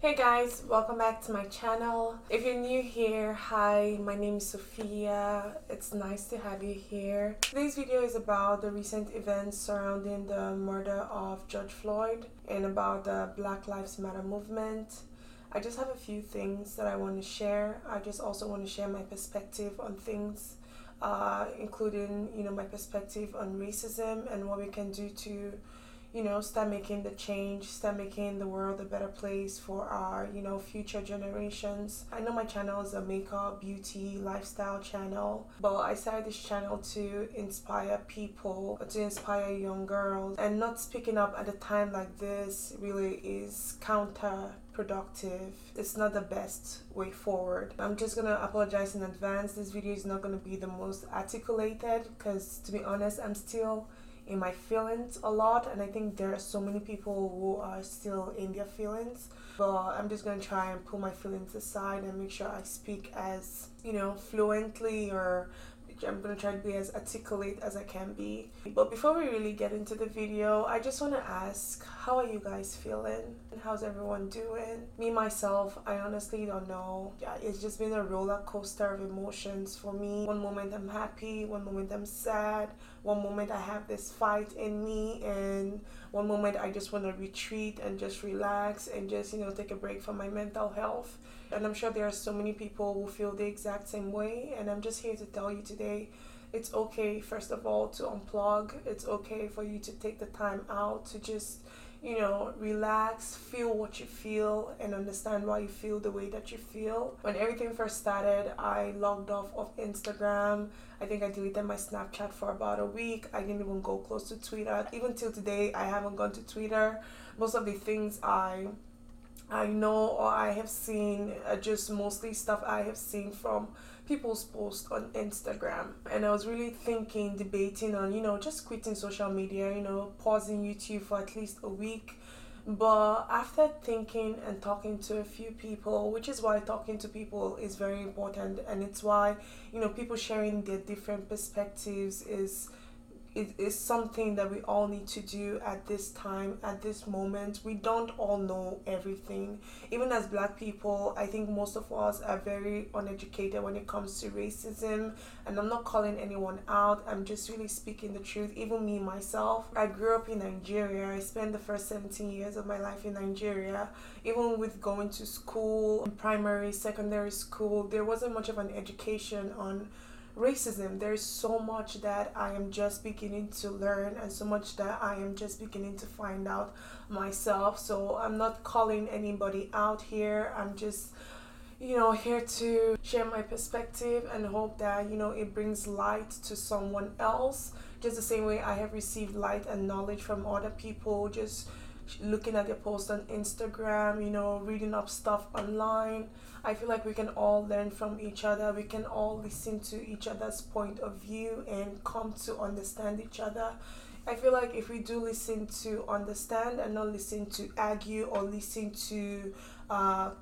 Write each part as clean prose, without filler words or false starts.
Hey guys, welcome back to my channel. If you're new here, hi, my name is Sophia. It's nice to have you here. Today's video is about the recent events surrounding the murder of George Floyd and about the Black Lives Matter movement. I just have a few things that I want to share. I just also want to share my perspective on things, including, my perspective on racism and what we can do to start making the change, start making the world a better place for our, future generations. I know my channel is a makeup, beauty, lifestyle channel, but I started this channel to inspire people, to inspire young girls, and not speaking up at a time like this really is counterproductive. It's not the best way forward. I'm just gonna apologize in advance. This video is not gonna be the most articulated because, to be honest, I'm still in my feelings a lot, and I think there are so many people who are still in their feelings, but I'm just gonna try and pull my feelings aside and make sure I speak as fluently, or I'm gonna try to be as articulate as I can be. But before we really get into the video, I just want to ask, how are you guys feeling? And how's everyone doing? Me, myself, I honestly don't know. Yeah, it's just been a roller coaster of emotions for me. One moment I'm happy, one moment I'm sad, one moment I have this fight in me, and one moment I just want to retreat and just relax and just, take a break from my mental health. And I'm sure there are so many people who feel the exact same way, and I'm just here to tell you today, it's okay, first of all, to unplug. It's okay for you to take the time out to just, relax, feel what you feel, and understand why you feel the way that you feel. When everything first started, I logged off of Instagram. I think I deleted my Snapchat for about a week. I didn't even go close to Twitter. Even till today, I haven't gone to Twitter. Most of the things I know or I have seen are just mostly stuff I have seen from people's posts on Instagram. And I was really thinking, debating on, just quitting social media, pausing YouTube for at least a week. But after thinking and talking to a few people, which is why talking to people is very important, and it's why, people sharing their different perspectives is something that we all need to do at this time, at this moment. We don't all know everything. Even as Black people, I think most of us are very uneducated when it comes to racism, and I'm not calling anyone out. I'm just really speaking the truth. Even me, myself, I grew up in Nigeria. I spent the first 17 years of my life in Nigeria. Even with going to school, primary, secondary school, there wasn't much of an education on racism. There's so much that I am just beginning to learn, and so much that I am just beginning to find out myself. So I'm not calling anybody out here. I'm just here to share my perspective and hope that it brings light to someone else, just the same way I have received light and knowledge from other people, just looking at their posts on Instagram, reading up stuff online. I feel like we can all learn from each other. We can all listen to each other's point of view and come to understand each other. I feel like if we do listen to understand and not listen to argue or listen to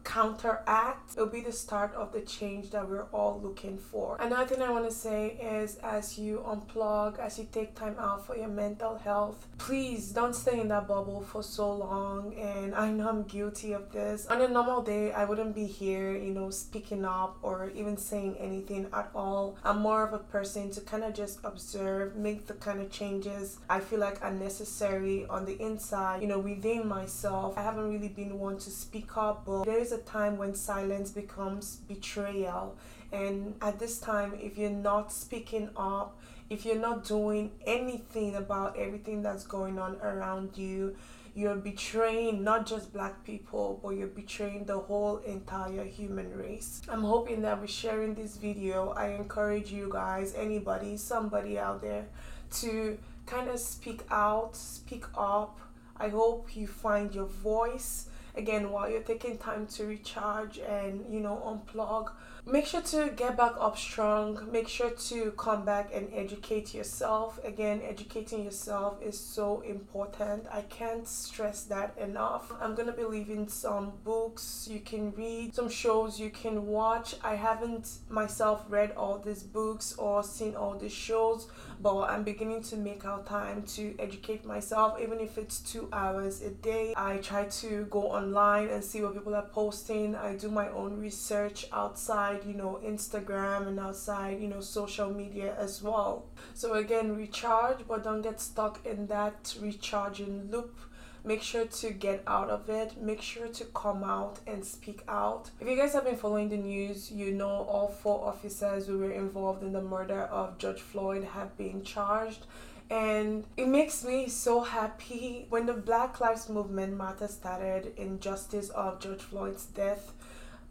counteract, it'll be the start of the change that we're all looking for. Another thing I want to say is, as you unplug, as you take time out for your mental health, please don't stay in that bubble for so long. And I know I'm guilty of this. On a normal day, I wouldn't be here, speaking up or even saying anything at all. I'm more of a person to kind of just observe, make the kind of changes I feel like are necessary on the inside, within myself. I haven't really been one to speak up, but there is a time when silence becomes betrayal. And at this time, if you're not speaking up, if you're not doing anything about everything that's going on around you, you're betraying not just Black people, but you're betraying the whole entire human race. I'm hoping that with sharing this video, I encourage you guys, anybody, somebody out there, to kind of speak out, speak up. I hope you find your voice. Again, while you're taking time to recharge and unplug, make sure to get back up strong. Make sure to come back and educate yourself. Again, educating yourself is so important. I can't stress that enough. I'm gonna be leaving some books you can read, some shows you can watch. I haven't myself read all these books or seen all these shows, but I'm beginning to make out time to educate myself. Even if it's 2 hours a day, I try to go online and see what people are posting. I do my own research outside, you know, Instagram, and outside, you know, social media as well. So again, recharge, but don't get stuck in that recharging loop. Make sure to get out of it. Make sure to come out and speak out. If you guys have been following the news, you know all 4 officers who were involved in the murder of George Floyd have been charged. And it makes me so happy. When the Black Lives Movement matter started in justice of George Floyd's death,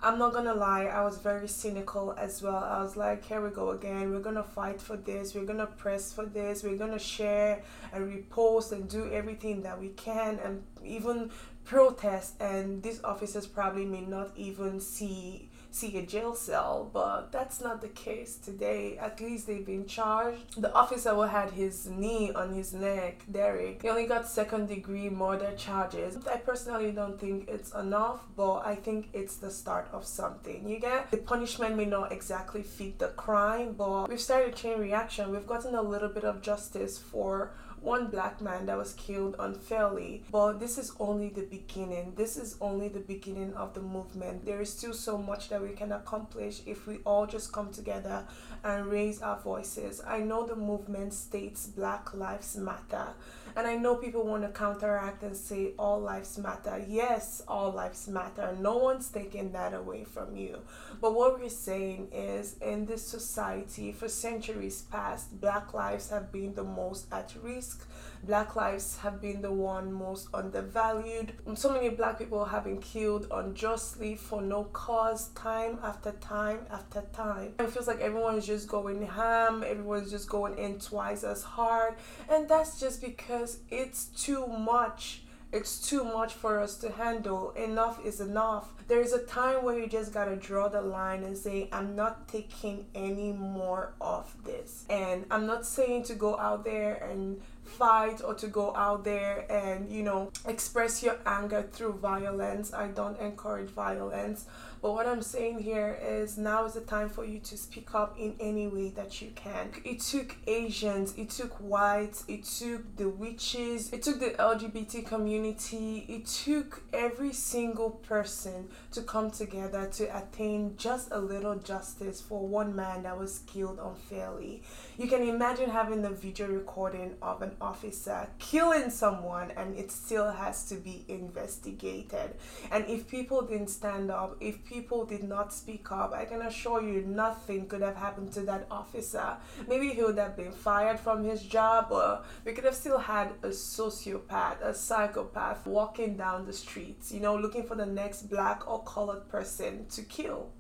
I'm not gonna lie, I was very cynical as well. I was like, here we go again. We're gonna fight for this. We're gonna press for this. We're gonna share and repost and do everything that we can and even protest. And these officers probably may not even see a jail cell, but that's not the case today. At least they've been charged. The officer who had his knee on his neck, Derek, he only got 2nd-degree murder charges. I personally don't think it's enough, but I think it's the start of something. You get? The punishment may not exactly fit the crime, but we've started a chain reaction. We've gotten a little bit of justice for one black man that was killed unfairly, but this is only the beginning. This is only the beginning of the movement. There is still so much that we can accomplish if we all just come together and raise our voices. I know the movement states Black Lives Matter, and I know people want to counteract and say all lives matter. Yes, all lives matter. No one's taking that away from you. But what we're saying is, in this society, for centuries past, Black lives have been the most at risk. Black lives have been the one most undervalued. So many black people have been killed unjustly for no cause, time after time after time. It feels like everyone's just going ham, everyone's just going in twice as hard, and that's just because it's too much. It's too much for us to handle. Enough is enough. There is a time where you just gotta draw the line and say, I'm not taking any more of this. And I'm not saying to go out there and fight or to go out there and, you know, express your anger through violence. I don't encourage violence. But what I'm saying here is, now is the time for you to speak up in any way that you can. It took Asians, it took whites, it took the witches, it took the LGBT community, it took every single person to come together to attain just a little justice for one man that was killed unfairly. You can imagine having the video recording of an officer killing someone and it still has to be investigated. And if people didn't stand up, if people did not speak up, I can assure you nothing could have happened to that officer. Maybe he would have been fired from his job, or we could have still had a sociopath, a psychopath walking down the streets, you know, looking for the next black or colored person to kill.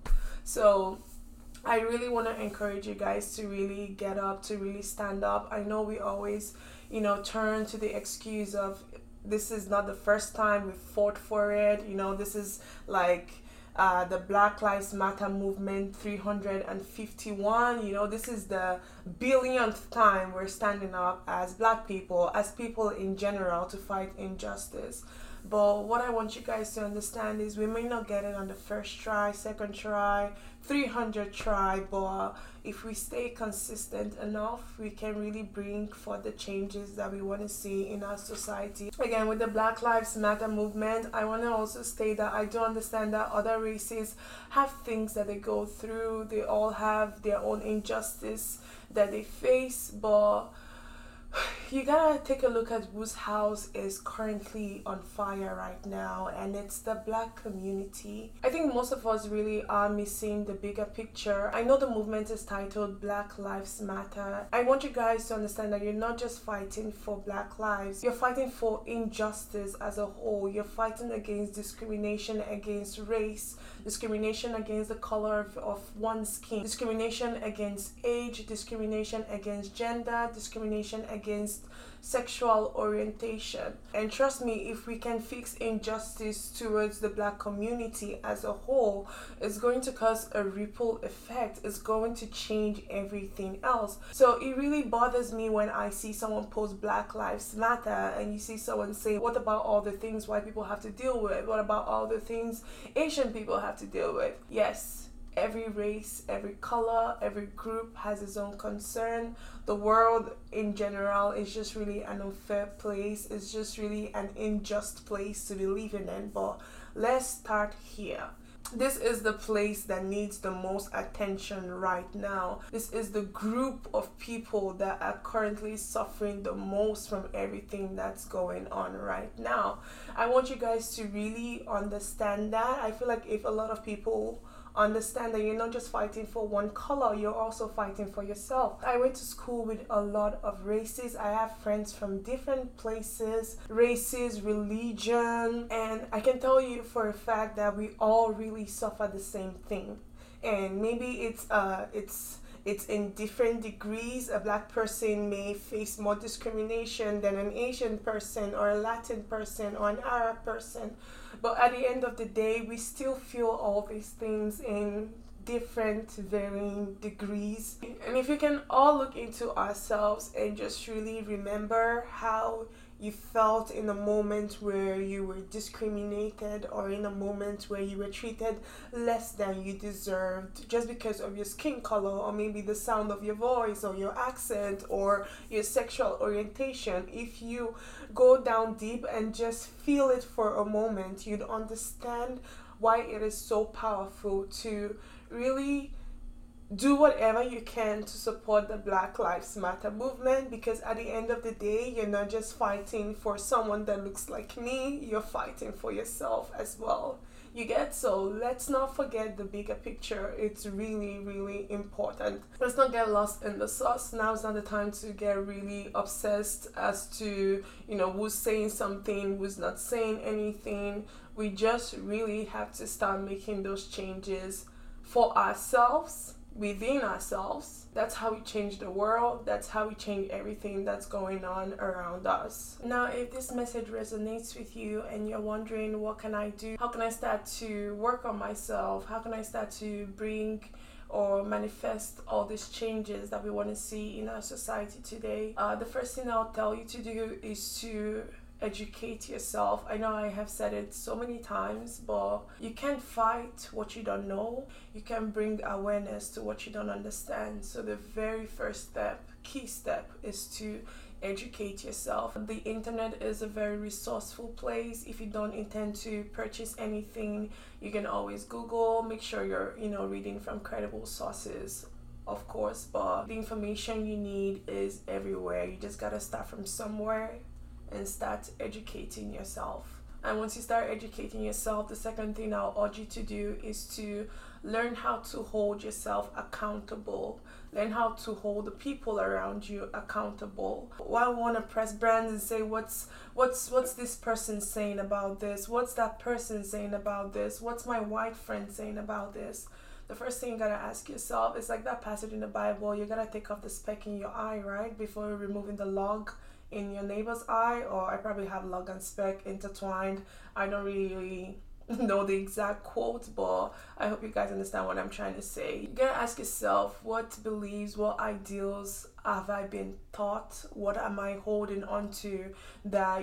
So I really want to encourage you guys to really get up, to really stand up. I know we always, you know, turn to the excuse of, this is not the first time we fought for it, you know, this is like the Black Lives Matter movement 351, you know, this is the billionth time we're standing up as black people, as people in general, to fight injustice. But what I want you guys to understand is, we may not get it on the first try, second try, 300 try, but if we stay consistent enough, we can really bring forth the changes that we want to see in our society. Again, with the Black Lives Matter movement, I want to also state that I do understand that other races have things that they go through. They all have their own injustice that they face, but you gotta take a look at whose house is currently on fire right now, and it's the black community. I think most of us really are missing the bigger picture. I know the movement is titled Black Lives Matter. I want you guys to understand that you're not just fighting for black lives, you're fighting for injustice as a whole. You're fighting against discrimination against race, discrimination against the color of one's skin, discrimination against age, discrimination against gender, discrimination against sexual orientation. And trust me, if we can fix injustice towards the black community as a whole, it's going to cause a ripple effect. It's going to change everything else. So it really bothers me when I see someone post Black Lives Matter and you see someone say, what about all the things white people have to deal with? What about all the things Asian people have to deal with? Yes, Every race, every color, every group has its own concern. The world in general is just really an unfair place. It's just really an unjust place to be living in. But let's start here. This is the place that needs the most attention right now. This is the group of people that are currently suffering the most from everything that's going on right now. I want you guys to really understand that. I feel like if a lot of people understand that you're not just fighting for one color, you're also fighting for yourself. I went to school with a lot of races. I have friends from different places, races, religion, and I can tell you for a fact that we all really suffer the same thing. And maybe it's in different degrees. A black person may face more discrimination than an Asian person or a Latin person or an Arab person. But at the end of the day, we still feel all these things in different varying degrees. And if we can all look into ourselves and just really remember how you felt in a moment where you were discriminated or in a moment where you were treated less than you deserved just because of your skin color or maybe the sound of your voice or your accent or your sexual orientation, if you go down deep and just feel it for a moment, you'd understand why it is so powerful to really do whatever you can to support the Black Lives Matter movement, because at the end of the day, you're not just fighting for someone that looks like me, you're fighting for yourself as well. You get? So let's not forget the bigger picture. It's really, really important. Let's not get lost in the sauce. Now's not the time to get really obsessed as to, who's saying something, who's not saying anything. We just really have to start making those changes for ourselves, within ourselves. That's how we change the world. That's how we change everything that's going on around us. Now, if this message resonates with you and you're wondering, what can I do? How can I start to work on myself? How can I start to bring or manifest all these changes that we want to see in our society today? The first thing I'll tell you to do is to educate yourself. I know I have said it so many times, but you can't fight what you don't know. You can bring awareness to what you don't understand. So the very first step, key step, is to educate yourself. The internet is a very resourceful place. If you don't intend to purchase anything, you can always Google. Make sure you're, reading from credible sources, of course, but the information you need is everywhere. You just gotta start from somewhere and start educating yourself. And once you start educating yourself, the second thing I'll urge you to do is to learn how to hold yourself accountable. Learn how to hold the people around you accountable. Why want to press brands and say, what's this person saying about this? What's that person saying about this? What's my white friend saying about this? The first thing you gotta ask yourself is like that passage in the Bible. You gotta take off the speck in your eye, right? Before removing the log in your neighbor's eye. Or I probably have log and speck intertwined. I don't really know the exact quote, but I hope you guys understand what I'm trying to say. You gotta ask yourself, what beliefs, what ideals have I been taught? What am I holding on to that,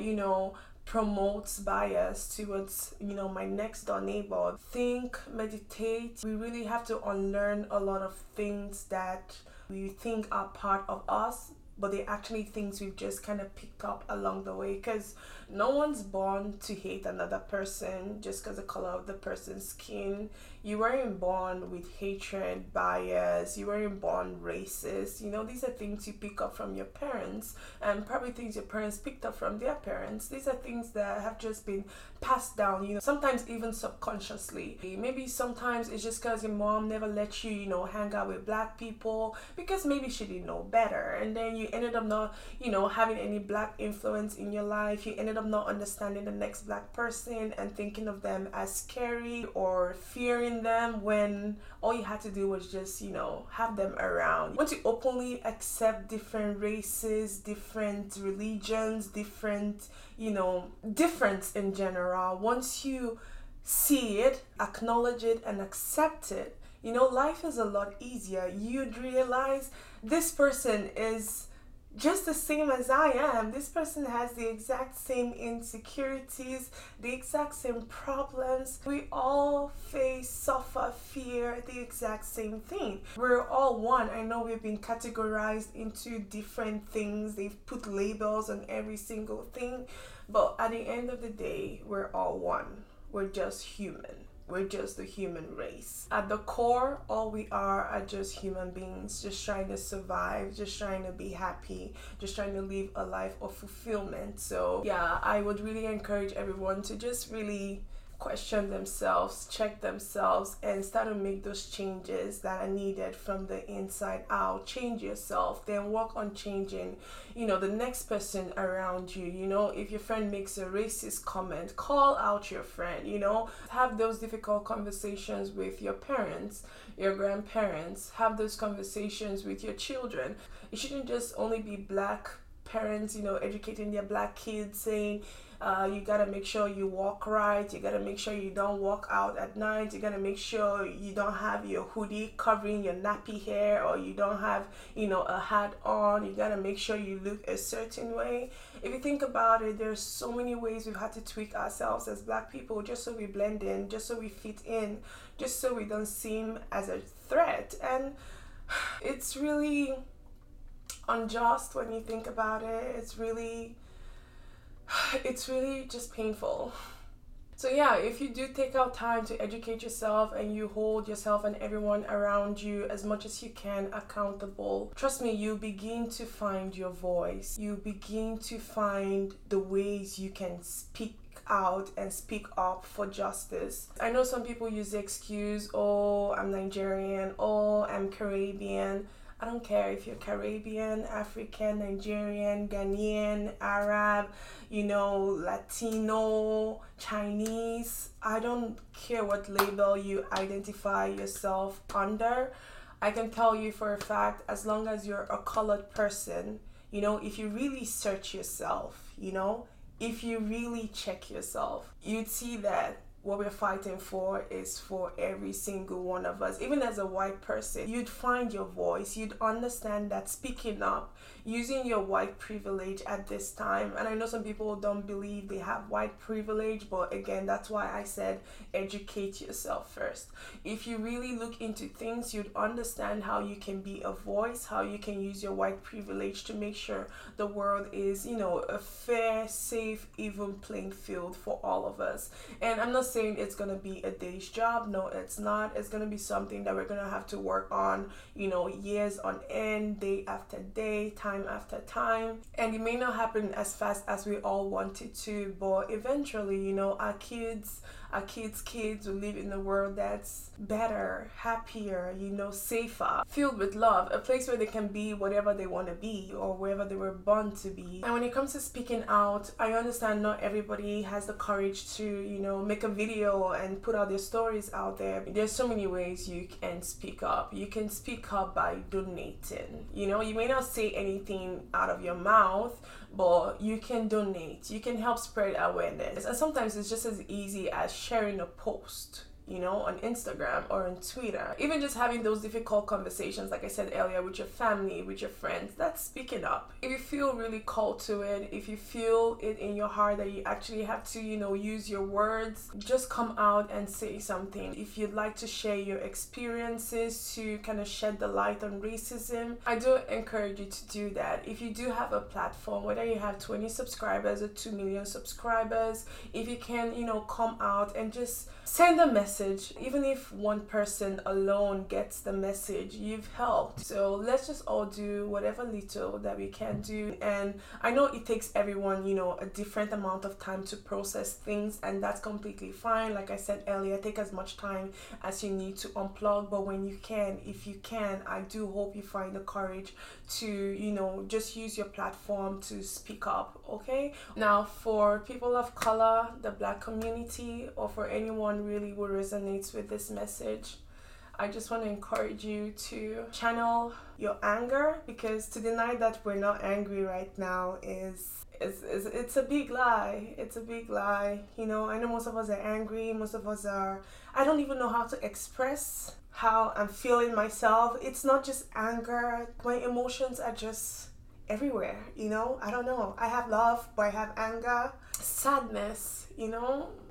promotes bias towards, my next door neighbor? Think, meditate. We really have to unlearn a lot of things that we think are part of us, but they're actually things we've just kind of picked up along the way, because no one's born to hate another person just because the color of the person's skin. You weren't born with hatred, bias. You weren't born racist. These are things you pick up from your parents, and probably things your parents picked up from their parents. These are things that have just been passed down, sometimes even subconsciously. Maybe sometimes it's just because your mom never let you, hang out with black people because maybe she didn't know better, and then you ended up not, having any black influence in your life. You ended up not understanding the next black person and thinking of them as scary or fearing them, when all you had to do was just, have them around. Once you openly accept different races, different religions, different, difference in general, once you see it, acknowledge it, and accept it, life is a lot easier. You'd realize this person is just the same as I am. This person has the exact same insecurities, the exact same problems. We all suffer, fear the the exact same thing. We're all one. I know we've been categorized into different things. They've put labels on every single thing, but at the end of the day, we're all one. We're just human. We're just the human race. At the core, all we are just human beings, just trying to survive, just trying to be happy, just trying to live a life of fulfillment. So yeah, I would really encourage everyone to just really question themselves, check themselves, and start to make those changes that are needed from the inside out. Change yourself, then work on changing, the next person around you. If your friend makes a racist comment, call out your friend. Have those difficult conversations with your parents, your grandparents. Have those conversations with your children. It shouldn't just only be black parents, educating their black kids, saying, you gotta make sure you walk right, you gotta make sure you don't walk out at night, you gotta make sure you don't have your hoodie covering your nappy hair, or you don't have a hat on, you gotta make sure you look a certain way. If you think about it, there's so many ways we've had to tweak ourselves as black people just so we blend in, just so we fit in, just so we don't seem as a threat. And it's really unjust when you think about it. It's really just painful. So yeah, if you do take out time to educate yourself and you hold yourself and everyone around you as much as you can accountable, trust me, you begin to find your voice. You begin to find the ways you can speak out and speak up for justice. I know some people use the excuse, oh, I'm Nigerian, oh, I'm Caribbean. I don't care if you're Caribbean, African, Nigerian, Ghanaian, Arab, Latino, Chinese. I don't care what label you identify yourself under. I can tell you for a fact, as long as you're a colored person, if you really search yourself, if you really check yourself, you'd see that what we're fighting for is for every single one of us. Even as a white person, you'd find your voice. You'd understand that speaking up, using your white privilege at this time, and I know some people don't believe they have white privilege, but again, that's why I said educate yourself first. If you really look into things, you'd understand how you can be a voice, how you can use your white privilege to make sure the world is, a fair, safe, even playing field for all of us. And I'm not saying it's gonna be a day's job. No, it's not. It's gonna be something that we're gonna have to work on, years on end, day after day, time after time. And it may not happen as fast as we all want it to, but eventually, our kids will live in a world that's better, happier, safer, filled with love, a place where they can be whatever they want to be or wherever they were born to be. And when it comes to speaking out, I understand not everybody has the courage to, make a video and put out their stories out there. There's so many ways you can speak up. You can speak up by donating. You may not say anything out of your mouth, but you can donate. You can help spread awareness. And sometimes it's just as easy as sharing a post, on Instagram or on Twitter. Even just having those difficult conversations, like I said earlier, with your family, with your friends, that's speaking up. If you feel really called to it, if you feel it in your heart that you actually have to, use your words, just come out and say something. If you'd like to share your experiences to kind of shed the light on racism, I do encourage you to do that. If you do have a platform, whether you have 20 subscribers or 2 million subscribers, if you can, come out and just send a message. Even if one person alone gets the message, you've helped. So let's just all do whatever little that we can do. And I know it takes everyone, a different amount of time to process things, and that's completely fine. Like I said earlier, take as much time as you need to unplug, but when you can, if you can, I do hope you find the courage to, just use your platform to speak up, okay? Now, for people of color, the black community, or for anyone really who resonates with this message, I just want to encourage you to channel your anger, because to deny that we're not angry right now is it's a big lie. It's a big lie. I know most of us are angry. Most of us are, I don't even know how to express how I'm feeling myself. It's not just anger. My emotions are just everywhere, I don't know. I have love, but I have anger, sadness,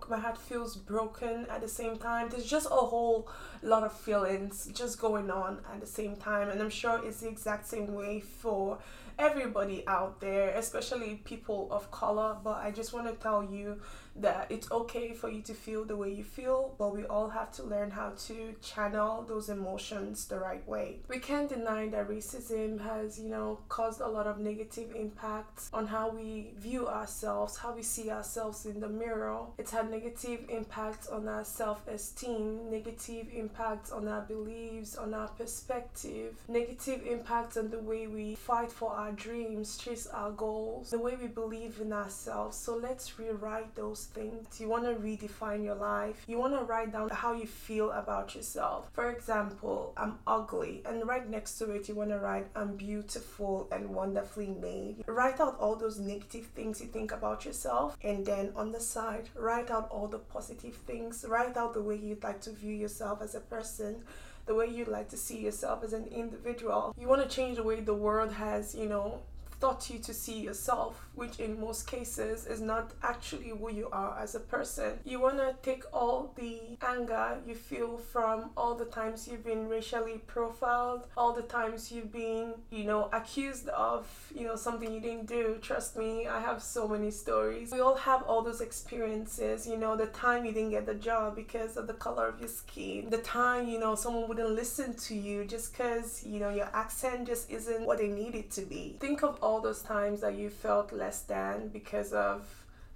my heart feels broken at the same time. There's just a whole lot of feelings just going on at the same time, and I'm sure it's the exact same way for everybody out there, especially people of color. But I just want to tell you that it's okay for you to feel the way you feel, but we all have to learn how to channel those emotions the right way. We can't deny that racism has, caused a lot of negative impacts on how we view ourselves, how we see ourselves in the mirror. It's had negative impacts on our self-esteem, negative impacts on our beliefs, on our perspective, negative impacts on the way we fight for our dreams, chase our goals, the way we believe in ourselves. So let's rewrite those things. You want to redefine your life. You want to write down how you feel about yourself. For example, I'm ugly, and right next to it you want to write I'm beautiful and wonderfully made. Write out all those negative things you think about yourself, and then on the side write out all the positive things. Write out the way you'd like to view yourself as a person, the way you'd like to see yourself as an individual. You want to change the way the world has, taught you to see yourself, which in most cases is not actually who you are as a person. You want to take all the anger you feel from all the times you've been racially profiled, all the times you've been, accused of, something you didn't do. Trust me, I have so many stories. We all have all those experiences, the time you didn't get the job because of the color of your skin, the time, someone wouldn't listen to you just because, your accent just isn't what it needed to be. Think of all those times that you felt less than because of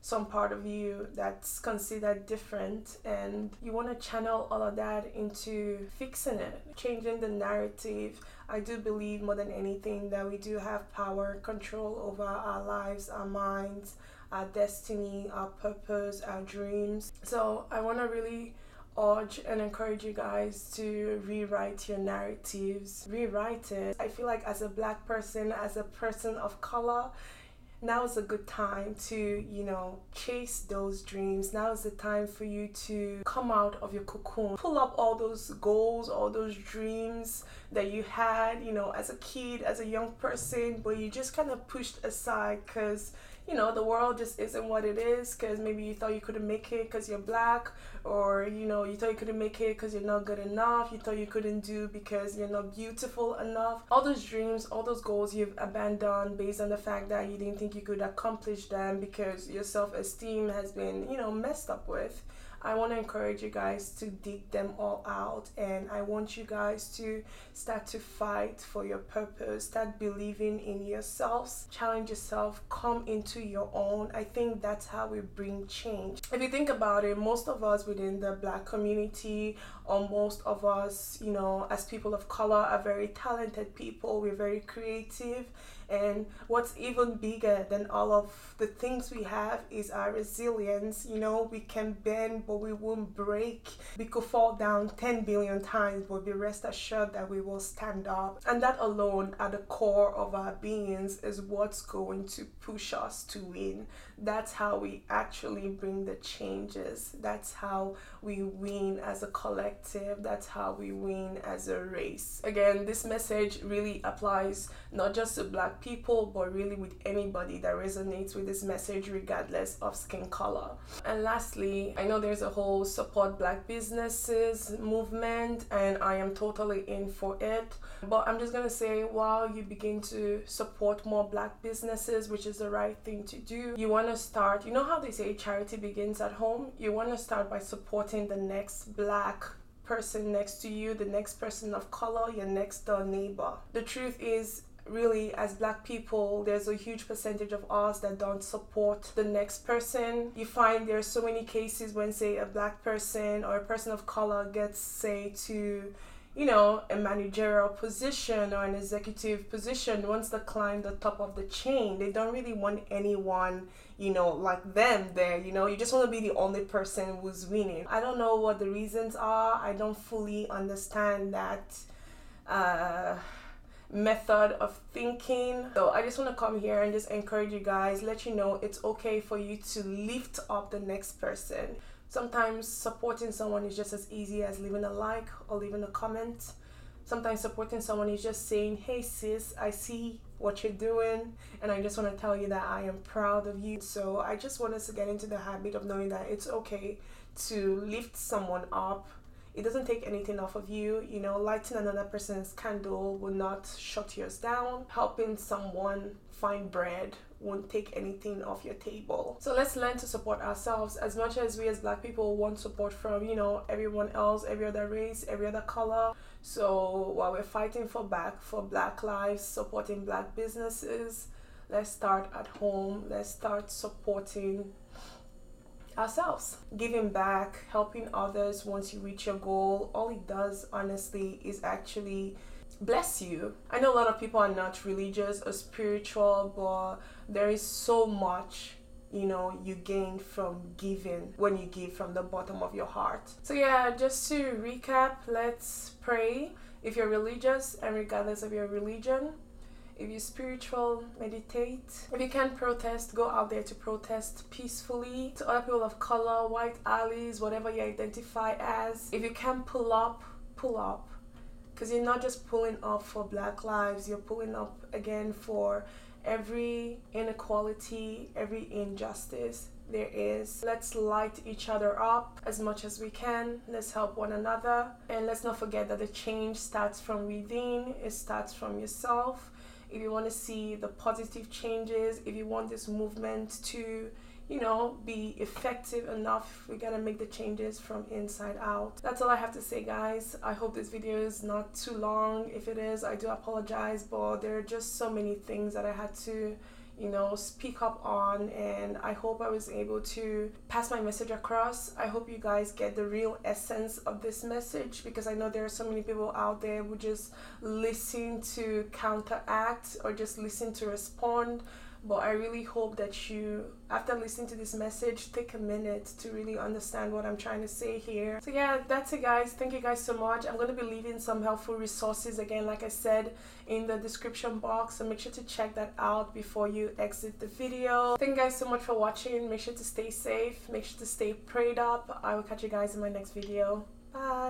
some part of you that's considered different, and you want to channel all of that into fixing it, changing the narrative. I do believe more than anything that we do have power, control over our lives, our minds, our destiny, our purpose, our dreams. So I want to really urge and encourage you guys to rewrite your narratives, rewrite it. I feel like as a Black person, as a person of color, now is a good time to, chase those dreams. Now is the time for you to come out of your cocoon, pull up all those goals, all those dreams that you had, as a kid, as a young person, but you just kind of pushed aside because the world just isn't what it is, because maybe you thought you couldn't make it because you're Black, or you thought you couldn't make it because you're not good enough, you thought you couldn't do because you're not beautiful enough. All those dreams, all those goals you've abandoned based on the fact that you didn't think you could accomplish them because your self-esteem has been messed up with. I want to encourage you guys to dig them all out, and I want you guys to start to fight for your purpose, start believing in yourselves, challenge yourself, come into your own. I think that's how we bring change. If you think about it, most of us within the Black community, or most of us, as people of color, are very talented people. We're very creative. And what's even bigger than all of the things we have is our resilience. We can bend, but we won't break. We could fall down 10 billion times, but be rest assured that we will stand up. And that alone, at the core of our beings, is what's going to push us to win. That's how we actually bring the changes. That's how we win as a collective. That's how we win as a race. Again, this message really applies not just to Black people, but really with anybody that resonates with this message, regardless of skin color. And lastly, I know there's a whole support Black businesses movement, and I am totally in for it. But I'm just gonna say, while you begin to support more Black businesses, which is the right thing to do, you want to start, how they say charity begins at home? You want to start by supporting the next Black person next to you, the next person of color, your next door neighbor. The truth is, really, as Black people, there's a huge percentage of us that don't support the next person. You find there's so many cases when, say, a Black person or a person of color gets, say, to a managerial position or an executive position. Once they climb the top of the chain, they don't really want anyone like them there. You just want to be the only person who's winning. I don't know what the reasons are. I don't fully understand that method of thinking. So I just want to come here and just encourage you guys, let you know it's okay for you to lift up the next person. Sometimes supporting someone is just as easy as leaving a like or leaving a comment. Sometimes supporting someone is just saying, hey sis, I see what you're doing, and I just want to tell you that I am proud of you. So I just want us to get into the habit of knowing that it's okay to lift someone up. It doesn't take anything off of you. You know, lighting another person's candle will not shut yours down. Helping someone find bread won't take anything off your table. So let's learn to support ourselves as much as we as Black people want support from, you know, everyone else, every other race, every other color. So while we're fighting for Black lives, supporting Black businesses, let's start at home. Let's start supporting ourselves, giving back, helping others. Once you reach your goal, all it does honestly is actually bless you. I know a lot of people are not religious or spiritual, but there is so much, you know, you gain from giving when you give from the bottom of your heart. So yeah, just to recap, let's pray. If you're religious, and regardless of your religion, if you're spiritual, meditate. If you can protest, go out there to protest peacefully. To other people of color, white allies, whatever you identify as. If you can pull up, pull up. Because you're not just pulling up for Black lives, you're pulling up again for every inequality, every injustice there is. Let's light each other up as much as we can. Let's help one another. And let's not forget that the change starts from within. It starts from yourself. If you want to see the positive changes, if you want this movement to, you know, be effective enough, we gotta make the changes from inside out. That's all I have to say, guys. I hope this video is not too long. If it is, I do apologize, but there are just so many things that I had to, you know, speak up on, and I hope I was able to pass my message across. I hope you guys get the real essence of this message, because I know there are so many people out there who just listen to counteract or just listen to respond. But I really hope that you, after listening to this message, take a minute to really understand what I'm trying to say here. So yeah, that's it, guys. Thank you guys so much. I'm going to be leaving some helpful resources again, like I said, in the description box. So make sure to check that out before you exit the video. Thank you guys so much for watching. Make sure to stay safe. Make sure to stay prayed up. I will catch you guys in my next video. Bye.